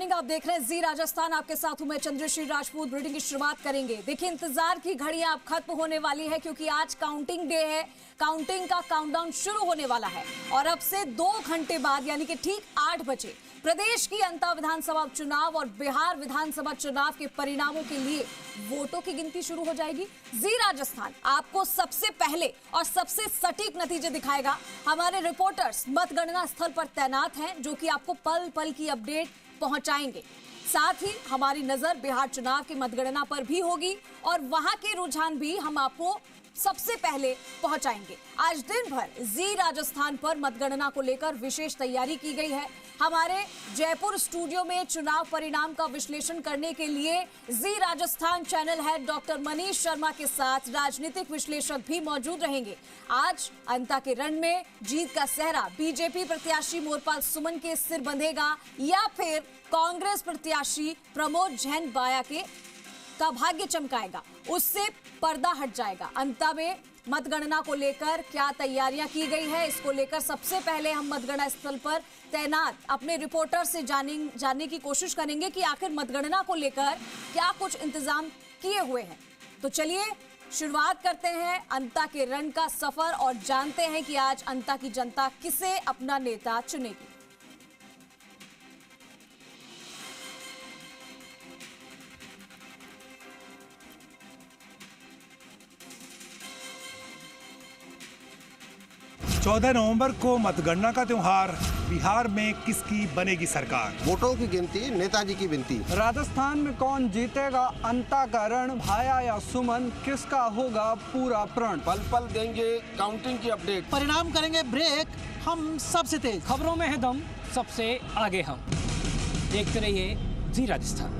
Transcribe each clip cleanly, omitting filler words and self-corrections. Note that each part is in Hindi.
मॉर्निंग, आप देख रहे हैं जी राजस्थान। आपके साथ हूं मैं चंद्रश्री राजपूत। बुलेटिन की शुरुआत करेंगे। देखिए, इंतजार की घड़ियां अब खत्म होने वाली है क्योंकि आज काउंटिंग डे है। काउंटिंग का काउंटडाउन शुरू होने वाला है और अब से 2 घंटे बाद यानी कि ठीक 8 बजे प्रदेश की अंता विधानसभा चुनाव और बिहार विधानसभा चुनाव के परिणामों के लिए वोटों की गिनती शुरू हो जाएगी। जी राजस्थान आपको सबसे पहले और सबसे सटीक नतीजे दिखाएगा। हमारे रिपोर्टर्स मतगणना स्थल पर तैनात हैं जो कि आपको पल पल की अपडेट पहुंचाएंगे। साथ ही हमारी नजर बिहार चुनाव की मतगणना पर भी होगी और वहां के रुझान भी हम आपको सबसे पहले पहुंचाएंगे। आज दिन भर जी राजस्थान पर मतगणना को लेकर विशेष तैयारी की गई है। हमारे जयपुर स्टूडियो में चुनाव परिणाम का विश्लेषण करने के लिए Zee Rajasthan channel head doctor Manish Sharma के साथ राजनीतिक विश्लेषक भी मौजूद रहेंगे। आज अंता के रण में जीत का सेहरा बीजेपी प्रत्याशी मोरपाल सुमन के सिर बंधेगा या फिर कांग्रेस प्रत्याशी प्रमोद जैन बाया का भाग्य चमकाएगा, उससे पर्दा हट जाएगा। अंता में मतगणना को लेकर क्या तैयारियां की गई है, इसको लेकर सबसे पहले हम मतगणना स्थल पर तैनात अपने रिपोर्टर से जानने की कोशिश करेंगे कि आखिर मतगणना को लेकर क्या कुछ इंतजाम किए हुए हैं। तो चलिए शुरुआत करते हैं अंता के रण का सफर और जानते हैं कि आज अंता की जनता किसे अपना नेता चुनेगी। चौदह नवंबर को मतगणना का त्योहार। बिहार में किसकी बनेगी सरकार? वोटों की गिनती, नेताजी की विनती। राजस्थान में कौन जीतेगा अंता का रण? भाया या सुमन, किसका होगा पूरा प्रण? पल पल देंगे काउंटिंग की अपडेट। परिणाम करेंगे ब्रेक, हम सबसे तेज। खबरों में है दम, सबसे आगे हम। देखते रहिए जी राजस्थान।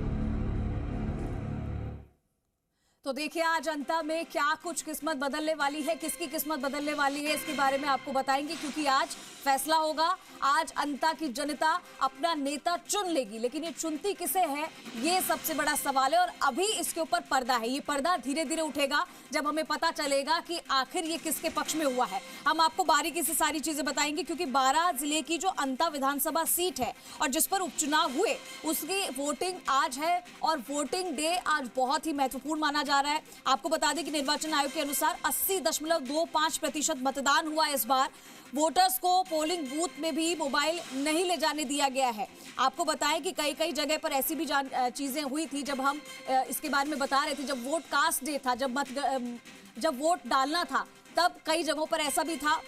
तो देखिए आज अंता में क्या कुछ किस्मत बदलने वाली है, किसकी किस्मत बदलने वाली है, इसके बारे में आपको बताएंगे क्योंकि आज फैसला होगा। आज अंता की जनता अपना नेता चुन लेगी, लेकिन ये चुनती किसे है ये सबसे बड़ा सवाल है और अभी इसके ऊपर पर्दा है। ये पर्दा धीरे धीरे उठेगा जब हमें पता चलेगा कि आखिर ये किसके पक्ष में हुआ है। हम आपको बारीकी से सारी चीजें बताएंगे क्योंकि 12 जिले की जो अंता विधानसभा सीट है और जिस पर उपचुनाव हुए उसकी वोटिंग आज है और वोटिंग डे आज बहुत ही महत्वपूर्ण माना जा रहा है। आपको बता दें कि निर्वाचन आयोग के अनुसार 80.25% मतदान हुआ इस बार। वोटर्स को पोलिंग बूथ में भी मोबाइल नहीं ले जाने दिया गया है। आपको बताएं कि कई कई जगह पर ऐसी भी चीजें हुई थी जब हम इसके बारे में बता रहे थे। जब वोट कास्ट डे था, जब वोट डालना था, तब कई जगहों पर ऐसा भी था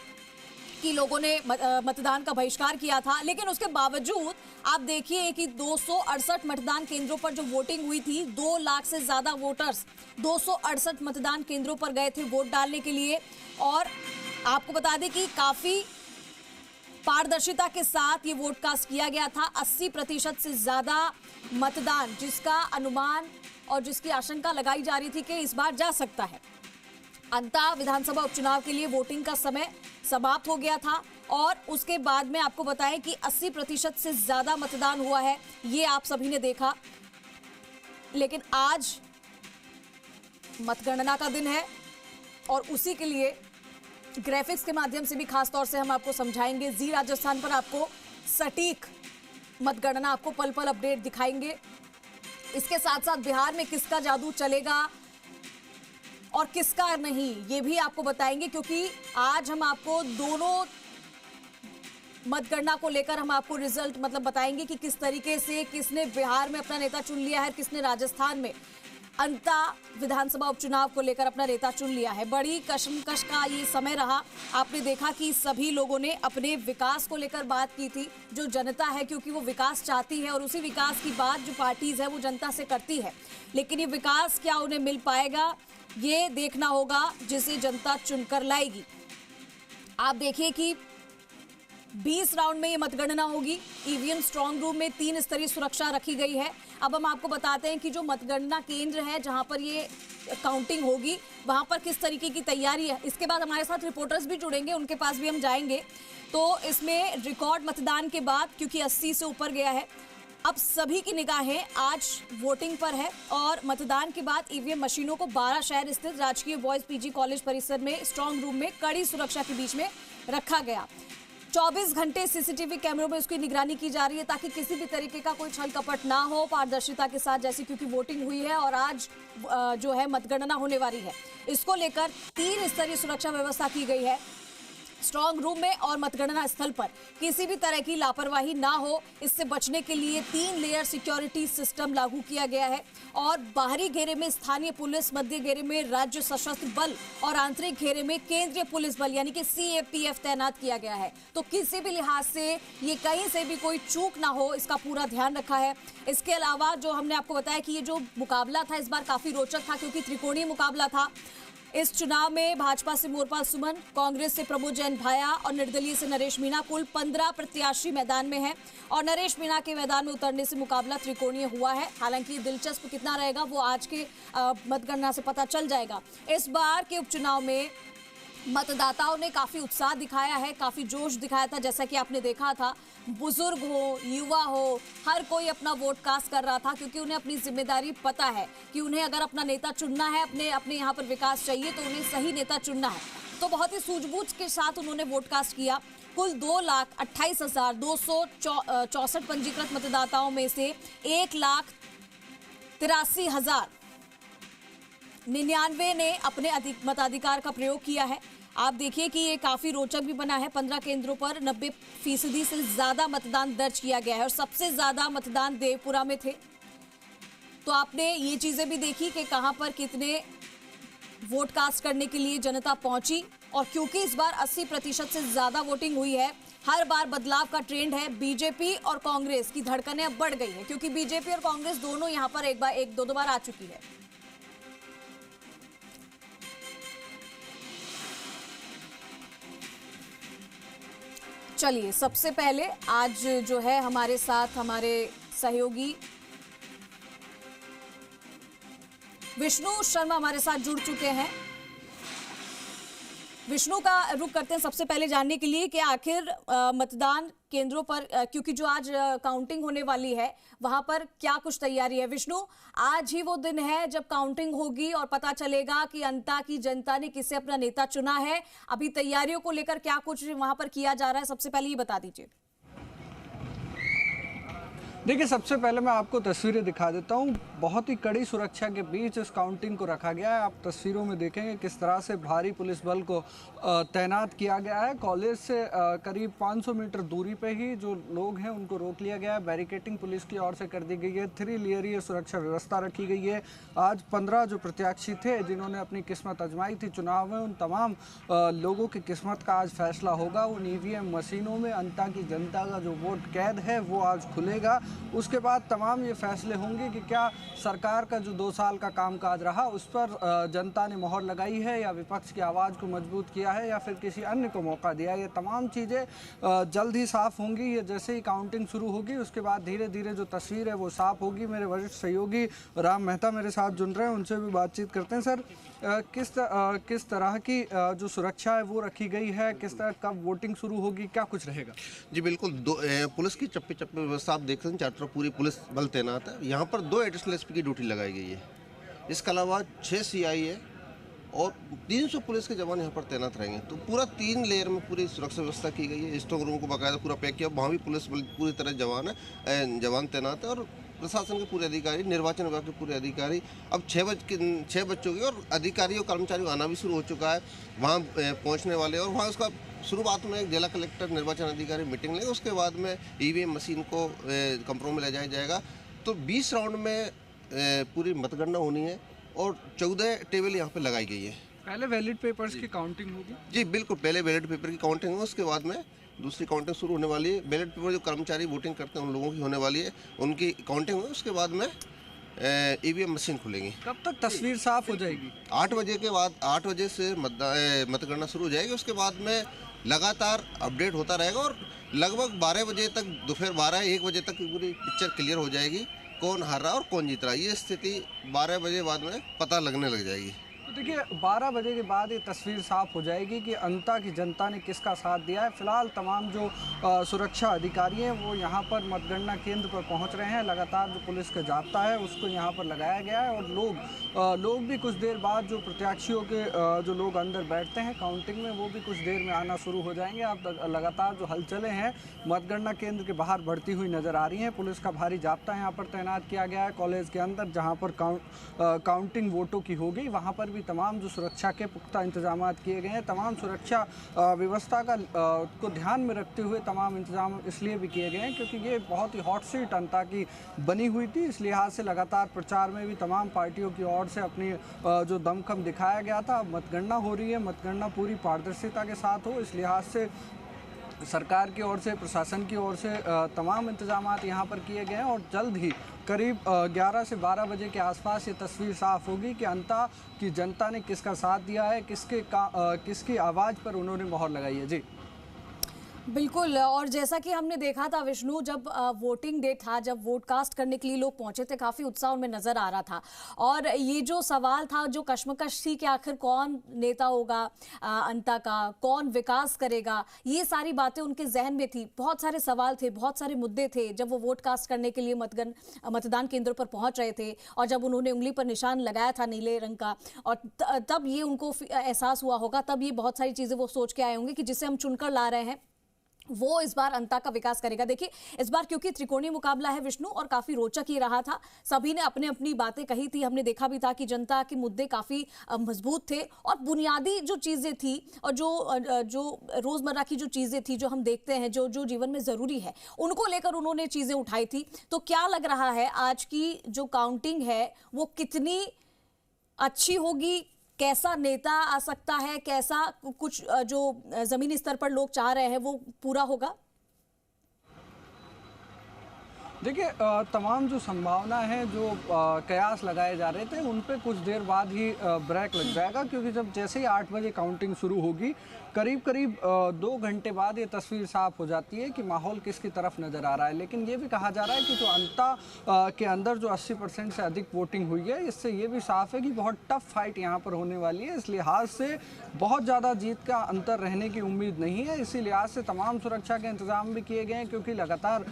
कि लोगों ने मतदान का बहिष्कार किया था। लेकिन उसके बावजूद आप देखिए कि 268 मतदान केंद्रों पर जो वोटिंग हुई थी, 2 लाख से ज्यादा वोटर्स 268 मतदान केंद्रों पर गए थे वोट डालने के लिए। और आपको बता दें कि काफी पारदर्शिता के साथ ये वोट कास्ट किया गया था। 80% से ज्यादा मतदान, जिसका अनुमान और जिसकी आशंका लगाई जा रही थी कि इस बार जा सकता है। अंता विधानसभा उपचुनाव के लिए वोटिंग का समय समाप्त हो गया था और उसके बाद में आपको बताएं कि 80% से ज्यादा मतदान हुआ है, ये आप सभी ने देखा। लेकिन आज मतगणना का दिन है और उसी के लिए ग्राफिक्स के माध्यम से भी खास तौर से हम आपको समझाएंगे। जी राजस्थान पर आपको सटीक मतगणना, आपको पल पल अपडेट दिखाएंगे। इसके साथ साथ बिहार में किसका जादू चलेगा और किसका नहीं, ये भी आपको बताएंगे क्योंकि आज हम आपको दोनों मतगणना को लेकर हम आपको रिजल्ट बताएंगे कि किस तरीके से किसने बिहार में अपना नेता चुन लिया है, किसने राजस्थान में अंता विधानसभा उपचुनाव को लेकर अपना नेता चुन लिया है। बड़ी कशमकश का ये समय रहा। आपने देखा कि सभी लोगों ने अपने विकास को लेकर बात की थी। जो जनता है, क्योंकि वो विकास चाहती है और उसी विकास की बात जो पार्टीज है वो जनता से करती है, लेकिन ये विकास क्या उन्हें मिल पाएगा ये देखना होगा, जिसे जनता चुनकर लाएगी। आप देखिए कि 20 राउंड में ये मतगणना होगी। ईवीएम स्ट्रांग रूम में 3 स्तरीय सुरक्षा रखी गई है। अब हम आपको बताते हैं कि जो मतगणना केंद्र है जहां पर ये काउंटिंग होगी वहां पर किस तरीके की तैयारी है। इसके बाद हमारे साथ रिपोर्टर्स भी जुड़ेंगे, उनके पास भी हम जाएंगे। तो इसमें रिकॉर्ड मतदान के बाद, क्योंकि 80 से ऊपर गया है, अब सभी की निगाहें आज वोटिंग पर है और मतदान के बाद ईवीएम मशीनों को 12 शहर स्थित राजकीय बॉयज पीजी कॉलेज परिसर में स्ट्रांग रूम में कड़ी सुरक्षा के बीच में रखा गया। 24 घंटे सीसीटीवी कैमरों में उसकी निगरानी की जा रही है ताकि किसी भी तरीके का कोई छल कपट ना हो, पारदर्शिता के साथ, जैसे क्योंकि वोटिंग हुई है और आज जो है मतगणना होने वाली है। इसको लेकर 3 स्तरीय सुरक्षा व्यवस्था की गई है। स्ट्रांग रूम में और मतगणना स्थल पर किसी भी तरह की लापरवाही ना हो, इससे बचने के लिए 3 लेयर सिक्योरिटी सिस्टम लागू किया गया है और बाहरी घेरे में स्थानीय पुलिस, मध्य घेरे में राज्य सशस्त्र बल और आंतरिक घेरे में केंद्रीय पुलिस बल यानी कि CAPF तैनात किया गया है। तो किसी भी लिहाज से ये कहीं से भी कोई चूक ना हो, इसका पूरा ध्यान रखा है। इसके अलावा जो हमने आपको बताया कि ये जो मुकाबला था इस बार काफी रोचक था क्योंकि त्रिकोणीय मुकाबला था। इस चुनाव में भाजपा से मोरपाल सुमन, कांग्रेस से प्रमोद जैन भाया और निर्दलीय से नरेश मीणा, कुल 15 प्रत्याशी मैदान में हैं और नरेश मीणा के मैदान में उतरने से मुकाबला त्रिकोणीय हुआ है। हालांकि दिलचस्प कितना रहेगा वो आज के मतगणना से पता चल जाएगा। इस बार के उपचुनाव में मतदाताओं ने काफी उत्साह दिखाया है, काफी जोश दिखाया था, जैसा कि आपने देखा था। बुजुर्ग हो, युवा हो, हर कोई अपना वोट कास्ट कर रहा था क्योंकि उन्हें अपनी जिम्मेदारी पता है कि उन्हें अगर अपना नेता चुनना है, अपने यहाँ पर विकास चाहिए तो उन्हें सही नेता चुनना है। तो बहुत ही सूझबूझ के साथ उन्होंने वोट कास्ट किया। कुल 2,28,264 पंजीकृत मतदाताओं में से 1,83,099 ने अपने मताधिकार का प्रयोग किया है। आप देखिए कि ये काफी रोचक भी बना है। 15 केंद्रों पर 90% से ज्यादा मतदान दर्ज किया गया है और सबसे ज्यादा मतदान देवपुरा में थे। तो आपने ये चीजें भी देखी कि कहां पर कितने वोट कास्ट करने के लिए जनता पहुंची और क्योंकि इस बार 80% से ज्यादा वोटिंग हुई है, हर बार बदलाव का ट्रेंड है। बीजेपी और कांग्रेस की धड़कनें अब बढ़ गई है क्योंकि बीजेपी और कांग्रेस दोनों यहां पर दो बार आ चुकी है। चलिए, सबसे पहले आज जो है हमारे साथ हमारे सहयोगी विष्णु शर्मा हमारे साथ जुड़ चुके हैं। विष्णु का रुख करते हैं सबसे पहले जानने के लिए कि आखिर मतदान केंद्रों पर क्योंकि जो आज काउंटिंग होने वाली है वहां पर क्या कुछ तैयारी है। विष्णु, आज ही वो दिन है जब काउंटिंग होगी और पता चलेगा कि अंता की जनता ने किसे अपना नेता चुना है। अभी तैयारियों को लेकर क्या कुछ वहां पर किया जा रहा है, सबसे पहले ये बता दीजिए। देखिए, सबसे पहले मैं आपको तस्वीरें दिखा देता हूँ। बहुत ही कड़ी सुरक्षा के बीच इस काउंटिंग को रखा गया है। आप तस्वीरों में देखेंगे किस तरह से भारी पुलिस बल को तैनात किया गया है। कॉलेज से करीब 500 मीटर दूरी पे ही जो लोग हैं उनको रोक लिया गया है। बैरिकेटिंग पुलिस की ओर से कर दी गई है। 3 लेयरीय सुरक्षा व्यवस्था रखी गई है। आज 15 जो प्रत्याशी थे जिन्होंने अपनी किस्मत आजमाई थी चुनाव में, उन तमाम लोगों की किस्मत का आज फैसला होगा। उन EVM मशीनों में अंता की जनता का जो वोट कैद है वो आज खुलेगा। उसके बाद तमाम ये फैसले होंगे कि क्या सरकार का जो 2 साल का कामकाज रहा उस पर जनता ने मोहर लगाई है या विपक्ष की आवाज़ को मजबूत किया है या फिर किसी अन्य को मौका दिया। ये तमाम चीज़ें जल्द ही साफ होंगी। ये जैसे ही काउंटिंग शुरू होगी उसके बाद धीरे धीरे जो तस्वीर है वो साफ होगी। मेरे वरिष्ठ सहयोगी राम मेहता मेरे साथ जुड़ रहे हैं, उनसे भी बातचीत करते हैं। सर, किस तरह की जो सुरक्षा है वो रखी गई है, किस तरह कब वोटिंग शुरू होगी, क्या कुछ रहेगा? जी बिल्कुल, पुलिस की चप्पे चप्पे व्यवस्था आप देख सकते हैं। चारों तरफ पूरी पुलिस बल तैनात है। यहाँ पर 2 एडिशनल SP की ड्यूटी लगाई गई है। इसके अलावा 6 CI है और 300 पुलिस के जवान यहाँ पर तैनात रहेंगे। तो पूरा 3 लेयर में पूरी सुरक्षा व्यवस्था की गई है। स्ट्रांग रूम को बाकायदा पूरा पैक किया। वहाँ भी पुलिस बल पूरी तरह जवान तैनात है और प्रशासन के पूरे अधिकारी, निर्वाचन विभाग के पूरे अधिकारी। अब 6 बज चुके और अधिकारियों कर्मचारियों आना भी शुरू हो चुका है वहाँ पहुँचने वाले। और वहाँ उसका शुरुआत में जिला कलेक्टर, निर्वाचन अधिकारी मीटिंग लेंगे। उसके बाद में EVM मशीन को कंट्रोल में ले जाया जाएगा। तो 20 राउंड में पूरी मतगणना होनी है और 14 टेबल यहाँ पे लगाई गई है। पहले बैलेट पेपर्स की काउंटिंग होगी? जी बिल्कुल, पहले बैलेट पेपर की काउंटिंग होगी, उसके बाद में दूसरी काउंटिंग शुरू होने वाली है। बैलेट पेपर जो कर्मचारी वोटिंग करते हैं उन लोगों की होने वाली है, उनकी काउंटिंग होगी। उसके बाद में EVM मशीन खुलेंगी। कब तक तस्वीर साफ हो जाएगी? 8 बजे के बाद, 8 बजे से मतगणना शुरू हो जाएगी। उसके बाद में लगातार अपडेट होता रहेगा और लगभग 12 बजे तक, दोपहर 12-1 बजे तक पूरी पिक्चर क्लियर हो जाएगी, कौन हार रहा और कौन जीत रहा है। ये स्थिति 12 बजे बाद में पता लगने लग जाएगी। देखिए 12 बजे के बाद ये तस्वीर साफ हो जाएगी कि अंता की जनता ने किसका साथ दिया है। फिलहाल तमाम जो सुरक्षा अधिकारी हैं वो यहाँ पर मतगणना केंद्र पर पहुँच रहे हैं। लगातार जो पुलिस का जाब्ता है उसको यहाँ पर लगाया गया है और लोग भी कुछ देर बाद जो प्रत्याशियों के जो लोग अंदर बैठते हैं काउंटिंग में वो भी कुछ देर में आना शुरू हो जाएंगे। अब लगातार जो हलचलें हैं मतगणना केंद्र के बाहर बढ़ती हुई नज़र आ रही हैं। पुलिस का भारी जाब्ता यहाँ पर तैनात किया गया है। कॉलेज के अंदर जहाँ पर काउंटिंग वोटों की होगी वहाँ पर भी तमाम जो सुरक्षा के पुख्ता इंतजाम किए गए हैं। तमाम सुरक्षा व्यवस्था को ध्यान में रखते हुए तमाम इंतजाम इसलिए भी किए गए हैं क्योंकि ये बहुत ही हॉट सीट अंता की बनी हुई थी। इस लिहाज से लगातार प्रचार में भी तमाम पार्टियों की ओर से अपनी जो दमखम दिखाया गया था। अब मतगणना हो रही है, मतगणना पूरी पारदर्शिता के साथ हो, इस लिहाज से सरकार की ओर से, प्रशासन की ओर से तमाम इंतजाम यहाँ पर किए गए हैं और जल्द ही करीब 11 से 12 बजे के आसपास ये तस्वीर साफ होगी कि अंता की जनता ने किसका साथ दिया है, किसकी आवाज़ पर उन्होंने मोहर लगाई है। जी बिल्कुल, और जैसा कि हमने देखा था विष्णु, जब वोटिंग डे था, जब वोट कास्ट करने के लिए लोग पहुंचे थे, काफ़ी उत्साह उनमें नज़र आ रहा था। और ये जो सवाल था, जो कश्मकश थी कि आखिर कौन नेता होगा अंता का, कौन विकास करेगा, ये सारी बातें उनके जहन में थी। बहुत सारे सवाल थे, बहुत सारे मुद्दे थे जब वो वोट कास्ट करने के लिए मतदान केंद्रों पर पहुंच रहे थे और जब उन्होंने उंगली पर निशान लगाया था नीले रंग का, और तब ये उनको एहसास हुआ होगा, तब ये बहुत सारी चीज़ें वो सोच के आए होंगे कि जिसे हम चुनकर ला रहे हैं वो इस बार अंता का विकास करेगा। देखिए इस बार क्योंकि त्रिकोणीय मुकाबला है विष्णु, और काफी रोचक ही रहा था। सभी ने अपने अपनी बातें कही थी। हमने देखा भी था कि जनता के मुद्दे काफी मजबूत थे और बुनियादी जो चीजें थी और जो रोजमर्रा की जो चीजें थी, जो हम देखते हैं, जो जीवन में जरूरी है, उनको लेकर उन्होंने चीजें उठाई थी। तो क्या लग रहा है आज की जो काउंटिंग है वो कितनी अच्छी होगी, कैसा नेता आ सकता है, कैसा कुछ जो जमीनी स्तर पर लोग चाह रहे हैं वो पूरा होगा? देखिए तमाम जो संभावना है, जो कयास लगाए जा रहे थे, उन पे कुछ देर बाद ही ब्रेक लग जाएगा क्योंकि जब जैसे ही 8 बजे काउंटिंग शुरू होगी, करीब 2 घंटे बाद ये तस्वीर साफ हो जाती है कि माहौल किसकी तरफ नज़र आ रहा है। लेकिन ये भी कहा जा रहा है कि जो अंता के अंदर जो 80% से अधिक वोटिंग हुई है, इससे ये भी साफ है कि बहुत टफ फाइट यहाँ पर होने वाली है। इस लिहाज से बहुत ज़्यादा जीत का अंतर रहने की उम्मीद नहीं है। इसी लिहाज से तमाम सुरक्षा के इंतजाम भी किए गए हैं क्योंकि लगातार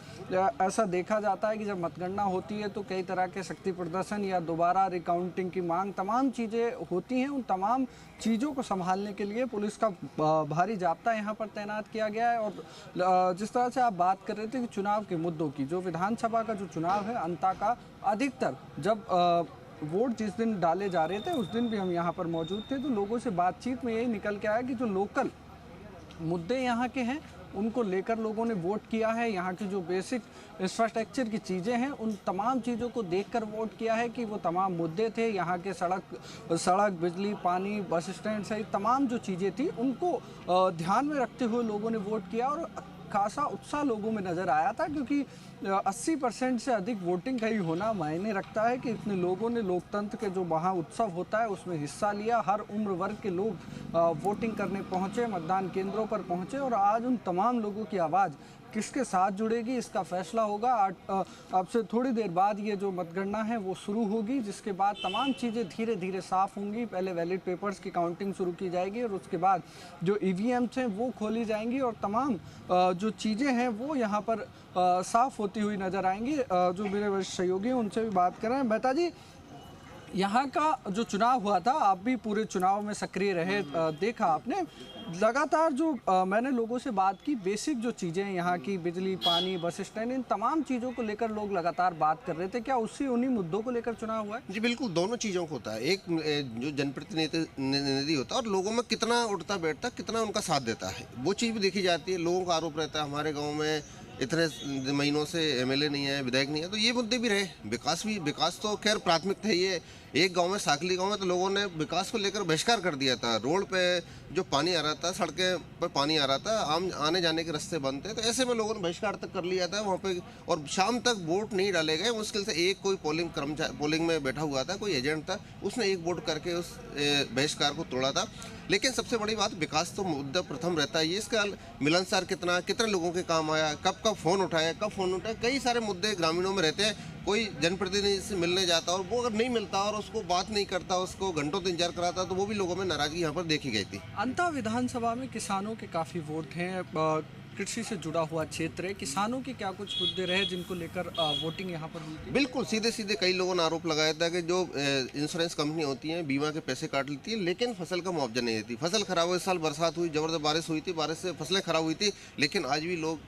ऐसा देखा जाता है कि जब मतगणना होती है तो कई तरह के शक्ति प्रदर्शन या दोबारा रिकाउंटिंग की मांग, तमाम चीज़ें होती हैं। उन तमाम चीज़ों को संभालने के लिए पुलिस का भारी जाब्ता यहाँ पर तैनात किया गया है। और जिस तरह से आप बात कर रहे थे कि चुनाव के मुद्दों की, जो विधानसभा का जो चुनाव है अंता का, अधिकतर जब वोट जिस दिन डाले जा रहे थे उस दिन भी हम यहाँ पर मौजूद थे, तो लोगों से बातचीत में यही निकल के आया कि जो लोकल मुद्दे यहाँ के हैं उनको लेकर लोगों ने वोट किया है। यहाँ की जो बेसिक इंफ्रास्ट्रक्चर की चीज़ें हैं उन तमाम चीज़ों को देखकर वोट किया है कि वो तमाम मुद्दे थे। यहाँ के सड़क, बिजली, पानी, बस स्टैंड सहित तमाम जो चीज़ें थी उनको ध्यान में रखते हुए लोगों ने वोट किया और खासा उत्साह लोगों में नज़र आया था क्योंकि 80% से अधिक वोटिंग का ही होना मायने रखता है कि इतने लोगों ने लोकतंत्र के जो वहाँ उत्सव होता है उसमें हिस्सा लिया। हर उम्र वर्ग के लोग वोटिंग करने पहुँचे, मतदान केंद्रों पर पहुँचे और आज उन तमाम लोगों की आवाज़ किसके साथ जुड़ेगी इसका फैसला होगा। अब से थोड़ी देर बाद ये जो मतगणना है वो शुरू होगी, जिसके बाद तमाम चीज़ें धीरे धीरे साफ़ होंगी। पहले वैलिड पेपर्स की काउंटिंग शुरू की जाएगी और उसके बाद जो ईवीएम्स हैं वो खोली जाएंगी और तमाम जो चीज़ें हैं वो यहाँ पर साफ़ होती हुई नज़र आएंगी। जो मेरे वरिष्ठ सहयोगी हैं उनसे भी बात कर रहे हैं। मेहता जी, यहाँ का जो चुनाव हुआ था, आप भी पूरे चुनाव में सक्रिय रहे, देखा आपने लगातार जो मैंने लोगों से बात की, बेसिक जो चीज़ें यहाँ की, बिजली, पानी, बस स्टैंड, इन तमाम चीज़ों को लेकर लोग लगातार बात कर रहे थे। क्या उन्हीं मुद्दों को लेकर चुनाव हुआ है? जी बिल्कुल, दोनों चीज़ों को होता है। एक जो जनप्रतिनिधि होता है और लोगों में कितना उठता बैठता, कितना उनका साथ देता है, वो चीज़ भी देखी जाती है। लोगों का आरोप रहता है हमारे गाँव में इतने महीनों से एमएलए नहीं है, विधायक नहीं है, तो ये मुद्दे भी रहे। विकास तो खैर प्राथमिकता है। ये एक गांव में, साकली गांव में, तो लोगों ने विकास को लेकर बहिष्कार कर दिया था। रोड पे जो पानी आ रहा था, सड़कें पर पानी आ रहा था, आम आने जाने के रास्ते बंद थे, तो ऐसे में लोगों ने बहिष्कार तक कर लिया था वहाँ पे। और शाम तक वोट नहीं डाले गए। मुश्किल से एक कोई पोलिंग में बैठा हुआ था, कोई एजेंट था, उसने एक वोट करके उस बहिष्कार को तोड़ा था। लेकिन सबसे बड़ी बात विकास तो मुद्दा प्रथम रहता है। ये इसका मिलनसार कितने लोगों के काम आया, कब फ़ोन उठाया, कई सारे मुद्दे ग्रामीणों में रहते हैं। कोई जनप्रतिनिधि से मिलने जाता और वो अगर नहीं मिलता और उसको बात नहीं करता, उसको घंटों तो इंतजार कराता, तो वो भी लोगों में नाराजगी यहाँ पर देखी गई थी। अंता विधानसभा में किसानों के काफ़ी वोट हैं, कृषि से जुड़ा हुआ क्षेत्र है। किसानों के क्या कुछ मुद्दे रहे जिनको लेकर वोटिंग यहाँ पर हुई थी? बिल्कुल सीधे कई लोगों ने आरोप लगाया था कि जो इंश्योरेंस कंपनी होती हैं बीमा के पैसे काट लेती है, लेकिन फसल का मुआवजा नहीं देती। फसल खराब हुई, इस साल बरसात हुई, जबरदस्त बारिश हुई थी, बारिश से फसलें खराब हुई थी, लेकिन आज भी लोग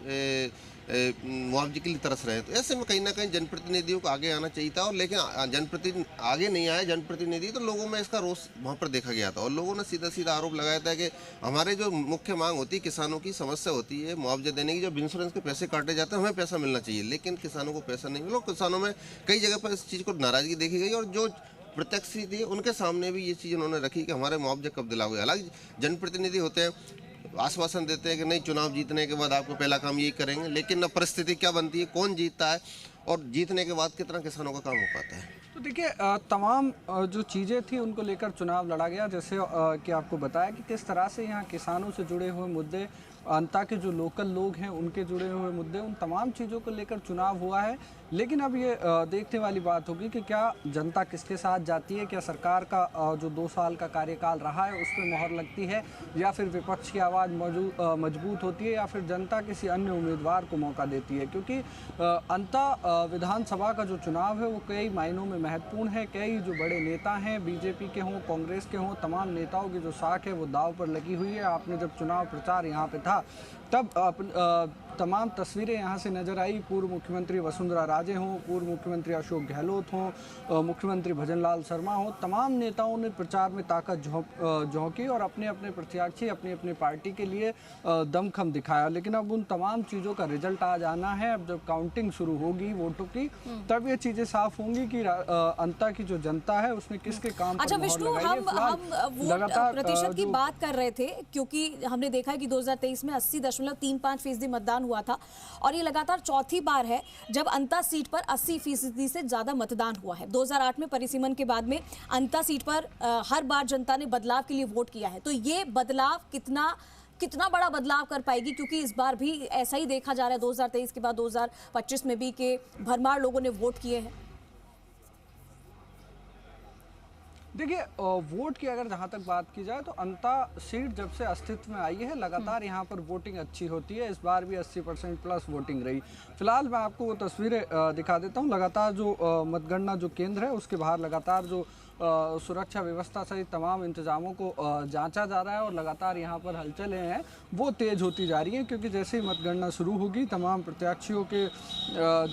मुआवजे के लिए तरस रहे हैं। तो ऐसे में कहीं ना कहीं जनप्रतिनिधियों को आगे आना चाहिए था, और लेकिन जनप्रतिनिधि आगे नहीं आए जनप्रतिनिधि, तो लोगों में इसका रोष वहाँ पर देखा गया था। और लोगों ने सीधा आरोप लगाया था कि हमारे जो मुख्य मांग होती है, किसानों की समस्या होती है मुआवजा देने की, जब इंश्योरेंस के पैसे काटे जाते हैं हमें पैसा मिलना चाहिए, लेकिन किसानों को पैसा नहीं मिला। किसानों में कई जगह पर इस चीज़ को नाराजगी देखी गई, और जो प्रत्यक्ष थी उनके सामने भी ये चीज़ उन्होंने रखी कि हमारे मुआवजा कब दिलाओगे। हालांकि जनप्रतिनिधि होते हैं, आश्वासन देते हैं कि नहीं चुनाव जीतने के बाद आपको पहला काम यही करेंगे, लेकिन अब परिस्थिति क्या बनती है, कौन जीतता है और जीतने के बाद कितना किसानों का काम हो पाता है। तो देखिए तमाम जो चीज़ें थी उनको लेकर चुनाव लड़ा गया, जैसे कि आपको बताया कि किस तरह से यहाँ किसानों से जुड़े हुए मुद्दे, अंता के जो लोकल लोग हैं उनके जुड़े हुए मुद्दे, उन तमाम चीज़ों को लेकर चुनाव हुआ है। लेकिन अब ये देखने वाली बात होगी कि क्या जनता किसके साथ जाती है, क्या सरकार का जो 2 साल का कार्यकाल रहा है उस पर मोहर लगती है, या फिर विपक्ष की आवाज़ मजबूत होती है, या फिर जनता किसी अन्य उम्मीदवार को मौका देती है। क्योंकि अंता विधानसभा का जो चुनाव है वो कई मायनों में महत्वपूर्ण है। कई जो बड़े नेता हैं, बीजेपी के हों, कांग्रेस के हों, तमाम नेताओं की जो साख है वो दाव पर लगी हुई है। आपने जब चुनाव प्रचार यहाँ पे था तब तमाम तस्वीरें यहाँ से नज़र आई। पूर्व मुख्यमंत्री वसुंधरा राजे हों, पूर्व मुख्यमंत्री अशोक गहलोत हों, मुख्यमंत्री भजनलाल शर्मा हों, तमाम नेताओं ने प्रचार में ताकत झोंकी और अपने अपने प्रत्याशी, अपनी अपनी पार्टी के लिए दमखम दिखाया। लेकिन अब उन तमाम चीज़ों का रिजल्ट आज आना है। अब जब काउंटिंग शुरू होगी वोटों की, तब ये चीज़ें साफ होंगी कि अंता की जो जनता है उसने किसके काम अच्छा विष्णु, हम वोट प्रतिशत की बात कर रहे थे, क्योंकि हमने देखा है कि 2023 में 80.35% मतदान हुआ था, और ये लगातार चौथी बार है जब अंता सीट पर 80% से ज्यादा मतदान हुआ है। 2008 में परिसीमन के बाद में अंता सीट पर हर बार जनता ने बदलाव के लिए वोट किया है। तो ये बदलाव कितना बड़ा बदलाव कर पाएगी, क्योंकि इस बार भी ऐसा ही देखा जा रहा है 2023 के बाद 2025 में भी कि भरमार लोगों ने वोट किए हैं। देखिए वोट की अगर जहाँ तक बात की जाए तो अंता सीट जब से अस्तित्व में आई है लगातार यहाँ पर वोटिंग अच्छी होती है। इस बार भी 80% प्लस वोटिंग रही। फिलहाल मैं आपको वो तस्वीरें दिखा देता हूँ। लगातार जो मतगणना जो केंद्र है उसके बाहर लगातार जो सुरक्षा व्यवस्था सहित तमाम इंतजामों को जांचा जा रहा है, और लगातार यहाँ पर हलचलें हैं वो तेज़ होती जा रही हैं, क्योंकि जैसे ही मतगणना शुरू होगी तमाम प्रत्याशियों के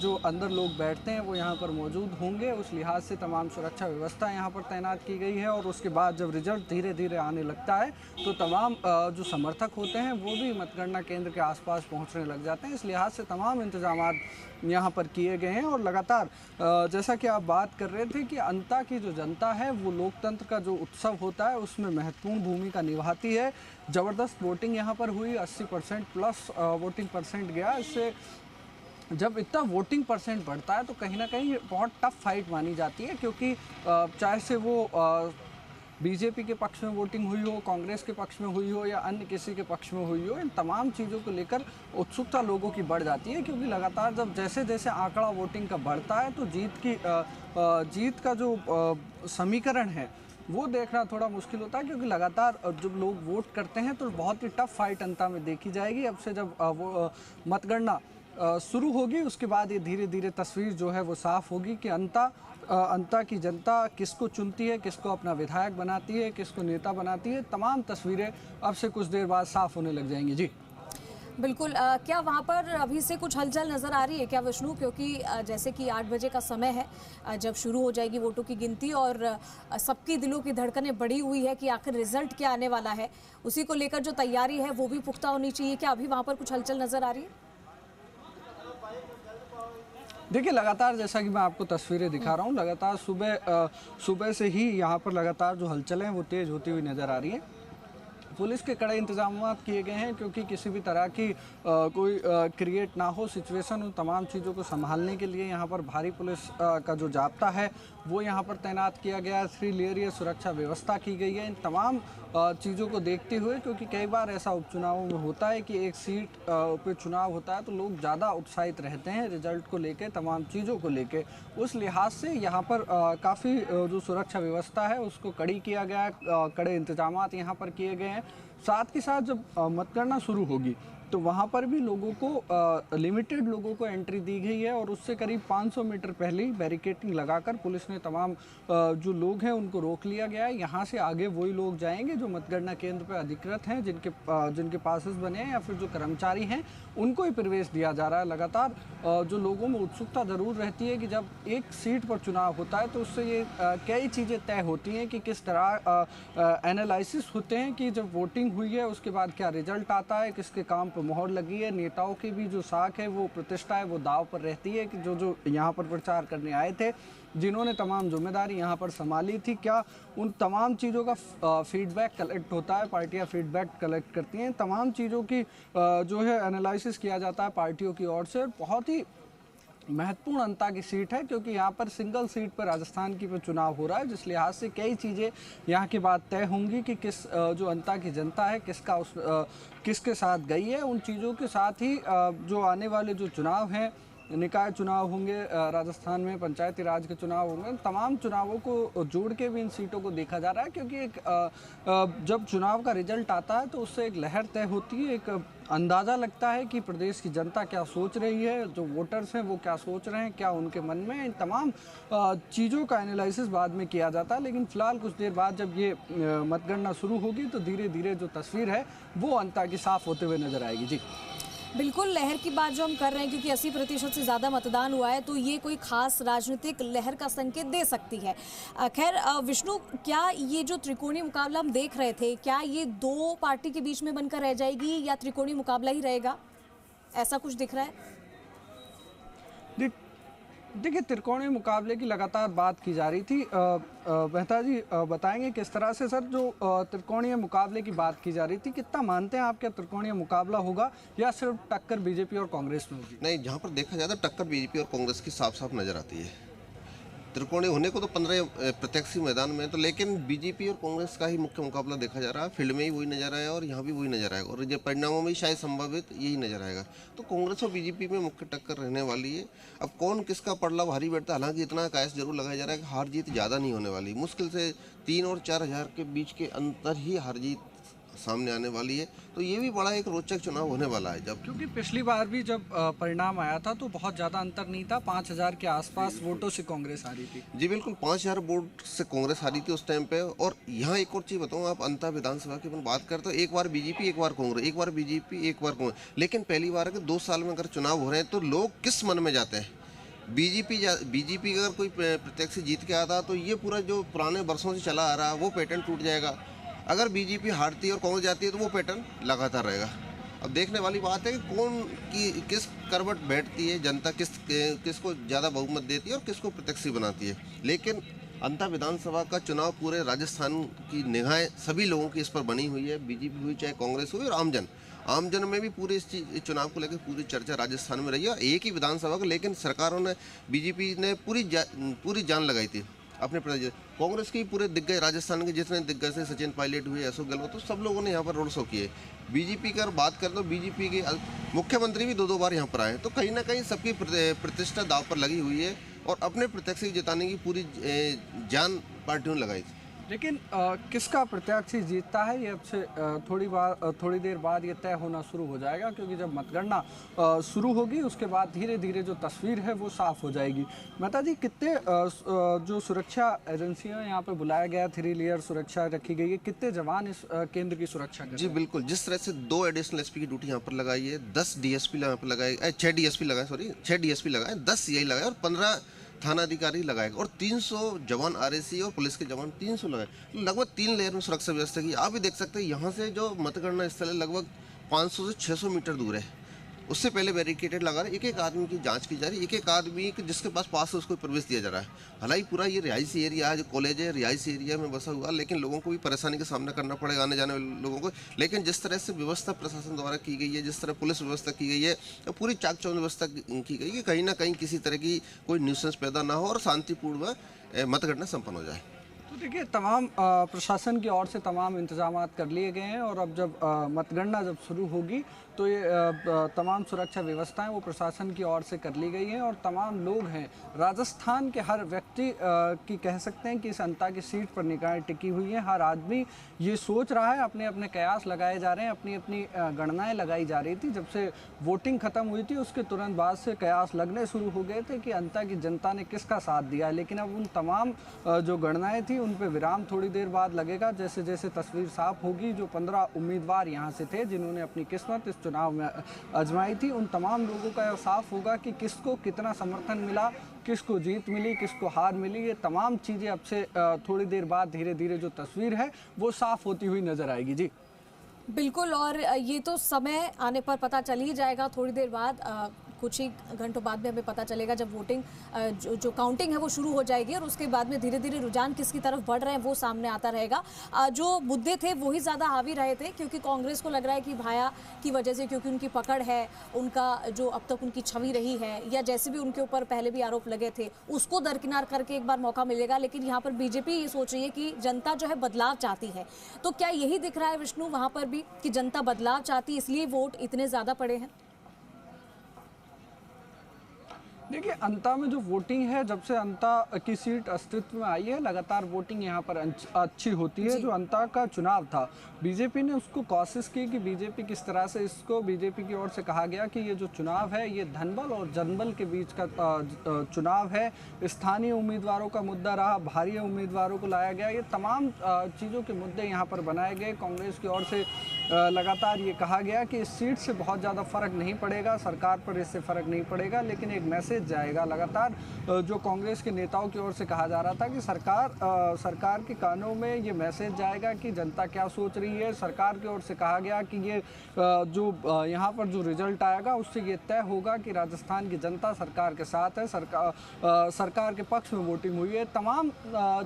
जो अंदर लोग बैठते हैं वो यहाँ पर मौजूद होंगे। उस लिहाज से तमाम सुरक्षा व्यवस्था यहाँ पर तैनात की गई है, और उसके बाद जब रिजल्ट धीरे धीरे आने लगता है तो तमाम जो समर्थक होते हैं वो भी मतगणना केंद्र के आसपास पहुँचने लग जाते हैं। इस लिहाज से तमाम इंतजाम यहाँ पर किए गए हैं, और लगातार जैसा कि आप बात कर रहे थे कि अंता की जो जनता है वो लोकतंत्र का जो उत्सव होता है उसमें महत्वपूर्ण भूमिका निभाती है। ज़बरदस्त वोटिंग यहाँ पर हुई, 80% प्लस वोटिंग परसेंट गया। इससे जब इतना वोटिंग परसेंट बढ़ता है तो कहीं ना कहीं बहुत टफ फाइट मानी जाती है, क्योंकि चाहे से वो बीजेपी के पक्ष में वोटिंग हुई हो, कांग्रेस के पक्ष में हुई हो, या अन्य किसी के पक्ष में हुई हो, इन तमाम चीज़ों को लेकर उत्सुकता लोगों की बढ़ जाती है। क्योंकि लगातार जब जैसे जैसे आंकड़ा वोटिंग का बढ़ता है तो जीत का जो समीकरण है वो देखना थोड़ा मुश्किल होता है, क्योंकि लगातार जब लोग वोट करते हैं तो बहुत ही टफ फाइट अंता में देखी जाएगी। अब से जब वो मतगणना शुरू होगी उसके बाद ये धीरे धीरे तस्वीर जो है वो साफ होगी कि अंता की जनता किसको चुनती है, किसको अपना विधायक बनाती है, किसको नेता बनाती है। तमाम तस्वीरें अब से कुछ देर बाद साफ होने लग जाएंगी। जी बिल्कुल। क्या वहाँ पर अभी से कुछ हलचल नज़र आ रही है क्या विष्णु? क्योंकि जैसे कि 8 बजे का समय है जब शुरू हो जाएगी वोटों की गिनती, और सबकी दिलों की धड़कनें बढ़ी हुई है कि आखिर रिजल्ट क्या आने वाला है, उसी को लेकर जो तैयारी है वो भी पुख्ता होनी चाहिए। क्या अभी वहाँ पर कुछ हलचल नज़र आ रही है? देखिए लगातार जैसा कि मैं आपको तस्वीरें दिखा रहा हूँ, लगातार सुबह से ही यहाँ पर लगातार जो हलचलें हैं वो तेज़ होती हुई नज़र आ रही हैं। पुलिस के कड़े इंतजाम किए गए हैं, क्योंकि किसी भी तरह की कोई क्रिएट ना हो सिचुएशन। उन तमाम चीज़ों को संभालने के लिए यहाँ पर भारी पुलिस का जो जाब्ता है वो यहाँ पर तैनात किया गया है। 3 लेयरीय सुरक्षा व्यवस्था की गई है इन तमाम चीज़ों को देखते हुए, क्योंकि कई बार ऐसा उपचुनावों में होता है कि एक सीट पे चुनाव होता है तो लोग ज़्यादा उत्साहित रहते हैं रिजल्ट को लेके, तमाम चीज़ों को लेके। उस लिहाज से यहाँ पर काफ़ी जो सुरक्षा व्यवस्था है उसको कड़ी किया गया है, कड़े इंतजाम यहाँ पर किए गए हैं। साथ के साथ जब मतगणना शुरू होगी तो वहाँ पर भी लोगों को लिमिटेड लोगों को एंट्री दी गई है, और उससे करीब 500 मीटर पहले ही बैरिकेडिंग लगाकर पुलिस ने तमाम जो लोग हैं उनको रोक लिया गया है। यहाँ से आगे वही लोग जाएंगे जो मतगणना केंद्र पर अधिकृत हैं, जिनके पासेस बने हैं या फिर जो कर्मचारी हैं उनको ही प्रवेश दिया जा रहा है। लगातार जो लोगों में उत्सुकता ज़रूर रहती है कि जब एक सीट पर चुनाव होता है तो उससे ये कई चीज़ें तय होती हैं कि किस तरह एनालिसिस होते हैं कि जब वोटिंग हुई है उसके बाद क्या रिजल्ट आता है, किसके काम पर मोहर लगी है। नेताओं की भी जो साख है, वो प्रतिष्ठा है, वो दाव पर रहती है कि जो यहाँ पर प्रचार करने आए थे, जिन्होंने तमाम जिम्मेदारी यहाँ पर संभाली थी, क्या उन तमाम चीज़ों का फीडबैक कलेक्ट होता है। पार्टियाँ फीडबैक कलेक्ट करती हैं, तमाम चीज़ों की जो है एनालिसिस किया जाता है पार्टियों की ओर से। बहुत ही महत्वपूर्ण अंता की सीट है, क्योंकि यहाँ पर सिंगल सीट पर राजस्थान की पे चुनाव हो रहा है, जिस लिहाज से कई चीज़ें यहाँ की बात तय होंगी कि किस जो अंता की जनता है किसके साथ गई है। उन चीज़ों के साथ ही जो आने वाले जो चुनाव हैं, निकाय चुनाव होंगे राजस्थान में, पंचायती राज के चुनाव होंगे, तमाम चुनावों को जोड़ के भी इन सीटों को देखा जा रहा है। क्योंकि एक जब चुनाव का रिजल्ट आता है तो उससे एक लहर तय होती है, एक अंदाज़ा लगता है कि प्रदेश की जनता क्या सोच रही है, जो वोटर्स हैं वो क्या सोच रहे हैं, क्या उनके मन में। इन तमाम चीज़ों का एनालिसिस बाद में किया जाता है, लेकिन फ़िलहाल कुछ देर बाद जब ये मतगणना शुरू होगी तो धीरे धीरे जो तस्वीर है वो अंता की साफ होते हुए नजर आएगी। जी बिल्कुल, लहर की बात जो हम कर रहे हैं, क्योंकि 80% से ज़्यादा मतदान हुआ है तो ये कोई खास राजनीतिक लहर का संकेत दे सकती है। खैर विष्णु, क्या ये जो त्रिकोणीय मुकाबला हम देख रहे थे, क्या ये 2 पार्टी के बीच में बनकर रह जाएगी या त्रिकोणीय मुकाबला ही रहेगा, ऐसा कुछ दिख रहा है? देखिए, त्रिकोणीय मुकाबले की लगातार बात की जा रही थी। मेहता जी बताएंगे किस तरह से सर जो त्रिकोणीय मुकाबले की बात की जा रही थी, कितना मानते हैं आप क्या त्रिकोणीय मुकाबला होगा या सिर्फ टक्कर बीजेपी और कांग्रेस में होगी? नहीं, जहाँ पर देखा जाता है टक्कर बीजेपी और कांग्रेस की साफ साफ नजर आती है। त्रिकोणीय होने को तो 15 प्रत्याशी मैदान में, तो लेकिन बीजेपी और कांग्रेस का ही मुख्य मुकाबला देखा जा रहा है। फील्ड में ही वही नजर आया और यहाँ भी वही नजर आएगा, और जब परिणामों में शायद संभावित यही नजर आएगा। तो कांग्रेस और बीजेपी में मुख्य टक्कर रहने वाली है। अब कौन किसका पड़ला भारी बैठता, हालांकि इतना कयास जरूर लगाया जा रहा है कि हार जीत ज़्यादा नहीं होने वाली। मुश्किल से 3 और 4 हज़ार के बीच के अंतर ही हार जीत सामने आने वाली है। तो ये भी बड़ा एक रोचक चुनाव होने वाला है। जब क्योंकि पिछली बार भी जब परिणाम आया था तो बहुत ज़्यादा अंतर नहीं था, 5000 के आसपास वोटों से कांग्रेस हारी थी। जी बिल्कुल, 5000 वोट से कांग्रेस हारी थी उस टाइम पे। और यहाँ एक और चीज़ बताऊँ, आप अंता विधानसभा की अपन बात करते हो, एक बार बीजेपी एक बार कांग्रेस, एक बार बीजेपी एक बार कांग्रेस, लेकिन पहली बार है कि 2 साल में अगर चुनाव हो रहे हैं तो लोग किस मन में जाते हैं। बीजेपी अगर कोई प्रत्याशी जीत के आता तो ये पूरा जो पुराने वर्षों से चला आ रहा है वो पैटर्न टूट जाएगा। अगर बीजेपी हारती है और कांग्रेस जाती है तो वो पैटर्न लगातार रहेगा। अब देखने वाली बात है कि किस करवट बैठती है जनता, किसको ज़्यादा बहुमत देती है और किसको प्रत्याशी बनाती है। लेकिन अंता विधानसभा का चुनाव पूरे राजस्थान की निगाहें सभी लोगों की इस पर बनी हुई है, बीजेपी हुई चाहे कांग्रेस हुई, और आमजन में भी पूरे इस चुनाव को लेकर पूरी चर्चा राजस्थान में रही है। एक ही विधानसभा को, लेकिन सरकारों ने, बीजेपी ने पूरी जान लगाई थी अपने प्रदेश। कांग्रेस की पूरे दिग्गज, राजस्थान के जितने दिग्गज थे, सचिन पायलट हुए, अशोक गहलोत, तो सब लोगों ने यहाँ पर रोड शो किए। बीजेपी की अगर बात करें तो बीजेपी के मुख्यमंत्री भी 2 बार यहाँ पर आए, तो कहीं ना कहीं सबकी प्रतिष्ठा दाव पर लगी हुई है और अपने प्रत्याशी जिताने की पूरी जान पार्टियों ने लगाई थी। लेकिन किसका प्रत्याशी जीतता है ये अब से थोड़ी देर बाद ये तय होना शुरू हो जाएगा, क्योंकि जब मतगणना शुरू होगी उसके बाद धीरे धीरे जो तस्वीर है वो साफ हो जाएगी। मेहता जी, कितने जो सुरक्षा एजेंसियां यहाँ पे बुलाया गया, 3 लेयर सुरक्षा रखी गई है, कितने जवान इस केंद्र की सुरक्षा करें? जी बिल्कुल, जिस तरह से 2 एडिशनल एसपी की ड्यूटी यहाँ पर लगाई है, 10 डीएसपी यहाँ पर लगाए, 6 डीएसपी लगाए, 10 सीआई लगाए और 15 थाना अधिकारी लगाएगा और 300 जवान आरएसी और पुलिस के जवान 300 लगाए, लगभग 3 लेयर में सुरक्षा व्यवस्था की। आप भी देख सकते हैं यहाँ से जो मतगणना स्थल है लगभग 500 से 600 मीटर दूर है। उससे पहले बैरिकेटेड लगा रहे, एक एक आदमी की जांच की जा रही है, एक एक आदमी जिसके पास है उसको प्रवेश दिया जा रहा है। हालांकि पूरा ये रिहायशी एरिया है, जो कॉलेज है रिहायशी एरिया में बसा हुआ, लेकिन लोगों को भी परेशानी का सामना करना पड़ेगा, आने जाने वाले लोगों को। लेकिन जिस तरह से व्यवस्था प्रशासन द्वारा की गई है, जिस तरह पुलिस व्यवस्था की गई है, तो पूरी चाक चौबंद व्यवस्था की गई है, कहीं ना कहीं किसी तरह की कोई न्यूसेंस पैदा ना हो और शांतिपूर्ण मतगणना संपन्न हो जाए। तो देखिए, तमाम प्रशासन की ओर से तमाम इंतजाम कर लिए गए हैं और अब जब मतगणना जब शुरू होगी तो ये तमाम सुरक्षा व्यवस्थाएं वो प्रशासन की ओर से कर ली गई हैं और तमाम लोग हैं, राजस्थान के हर व्यक्ति की कह सकते हैं कि इस अंता की सीट पर निगाहें टिकी हुई हैं। हर आदमी ये सोच रहा है, अपने अपने कयास लगाए जा रहे हैं, अपनी अपनी गणनाएं लगाई जा रही थी। जब से वोटिंग खत्म हुई थी उसके तुरंत बाद से कयास लगने शुरू हो गए थे कि अंता की जनता ने किसका साथ दिया है। लेकिन अब उन तमाम जो गणनाएं थी उन पर विराम थोड़ी देर बाद लगेगा। जैसे जैसे तस्वीर साफ होगी, जो 15 उम्मीदवार यहाँ से थे जिन्होंने अपनी किस्मत इस चुनाव में आजमाई थी, उन तमाम लोगों का यह साफ होगा कि किसको कितना समर्थन मिला, किसको जीत मिली, किसको हार मिली। ये तमाम चीज़ें अब से थोड़ी देर बाद धीरे धीरे जो तस्वीर है वो साफ होती हुई नजर आएगी। जी बिल्कुल, और ये तो समय आने पर पता चल ही जाएगा। थोड़ी देर बाद कुछ ही घंटों बाद में हमें पता चलेगा जब वोटिंग जो काउंटिंग है वो शुरू हो जाएगी और उसके बाद में धीरे धीरे रुझान किसकी तरफ बढ़ रहे हैं वो सामने आता रहेगा। जो मुद्दे थे वही ज़्यादा हावी रहे थे, क्योंकि कांग्रेस को लग रहा है कि भाया की वजह से, क्योंकि उनकी पकड़ है, उनका जो अब तक उनकी छवि रही है या जैसे भी उनके ऊपर पहले भी आरोप लगे थे उसको दरकिनार करके एक बार मौका मिलेगा। लेकिन यहाँ पर बीजेपी ये सोच रही है कि जनता जो है बदलाव चाहती है। तो क्या यही दिख रहा है विष्णु वहाँ पर भी कि जनता बदलाव चाहती, इसलिए वोट इतने ज़्यादा पड़े हैं? देखिए, अंता में जो वोटिंग है, जब से अंता की सीट अस्तित्व में आई है लगातार वोटिंग यहाँ पर अच्छी होती है। जो अंता का चुनाव था, बीजेपी ने उसको कोशिश की कि बीजेपी किस तरह से इसको, बीजेपी की ओर से कहा गया कि ये जो चुनाव है ये धनबल और जनबल के बीच का चुनाव है। स्थानीय उम्मीदवारों का मुद्दा रहा, भारी उम्मीदवारों को लाया गया, ये तमाम चीज़ों के मुद्दे यहाँ पर बनाए गए। कांग्रेस की ओर से लगातार ये कहा गया कि इस सीट से बहुत ज़्यादा फर्क नहीं पड़ेगा, सरकार पर इससे फ़र्क नहीं पड़ेगा, लेकिन एक मैसेज जाएगा। लगातार जो कांग्रेस के नेताओं की ओर से कहा जा रहा था कि सरकार के कानों में ये मैसेज जाएगा कि जनता क्या सोच रही है। सरकार की ओर से कहा गया कि ये जो यहाँ पर जो रिजल्ट आएगा उससे ये तय होगा कि राजस्थान की जनता सरकार के साथ है, सरकार के पक्ष में वोटिंग हुई है। तमाम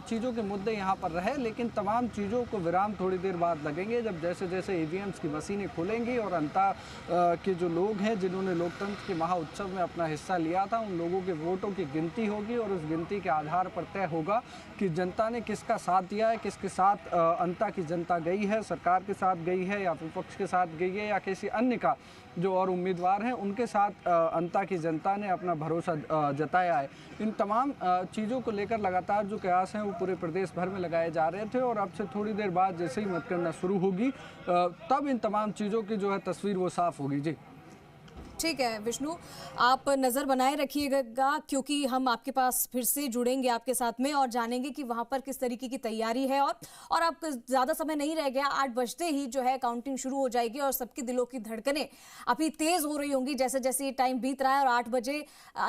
चीज़ों के मुद्दे यहाँ पर रहे, लेकिन तमाम चीज़ों को विराम थोड़ी देर बाद लगेंगे जब जैसे जैसे ईवीएम्स की मशीनें खुलेंगी और अंता के जो लोग हैं जिन्होंने लोकतंत्र के महाउत्सव में अपना हिस्सा लिया था उन लोगों के वोटों की गिनती होगी और उस गिनती के आधार पर तय होगा कि जनता ने किसका साथ दिया है, किसके साथ अंता की जनता गई है, सरकार के साथ गई है या विपक्ष के साथ गई है या किसी अन्य का जो और उम्मीदवार हैं उनके साथ अंता की जनता ने अपना भरोसा जताया है। इन तमाम चीज़ों को लेकर लगातार जो कयास हैं वो पूरे प्रदेश भर में लगाए जा रहे थे और अब से थोड़ी देर बाद जैसे ही मतगणना शुरू होगी तब इन तमाम चीज़ों की जो है तस्वीर वो साफ होगी। जी ठीक है विष्णु, आप नज़र बनाए रखिएगा क्योंकि हम आपके पास फिर से जुड़ेंगे आपके साथ में और जानेंगे कि वहाँ पर किस तरीके की तैयारी है। और अब ज़्यादा समय नहीं रह गया, 8 बजते ही जो है काउंटिंग शुरू हो जाएगी और सबके दिलों की धड़कनें अभी तेज़ हो रही होंगी जैसे जैसे ये टाइम बीत रहा है। और 8 बजे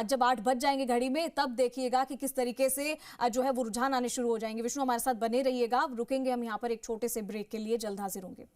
जब 8 बज जाएंगे घड़ी में तब देखिएगा कि किस तरीके से जो है वो रुझान आने शुरू हो जाएंगे। विष्णु हमारे साथ बने रहिएगा, रुकेंगे हम यहाँ पर एक छोटे से ब्रेक के लिए, जल्द हाजिर होंगे।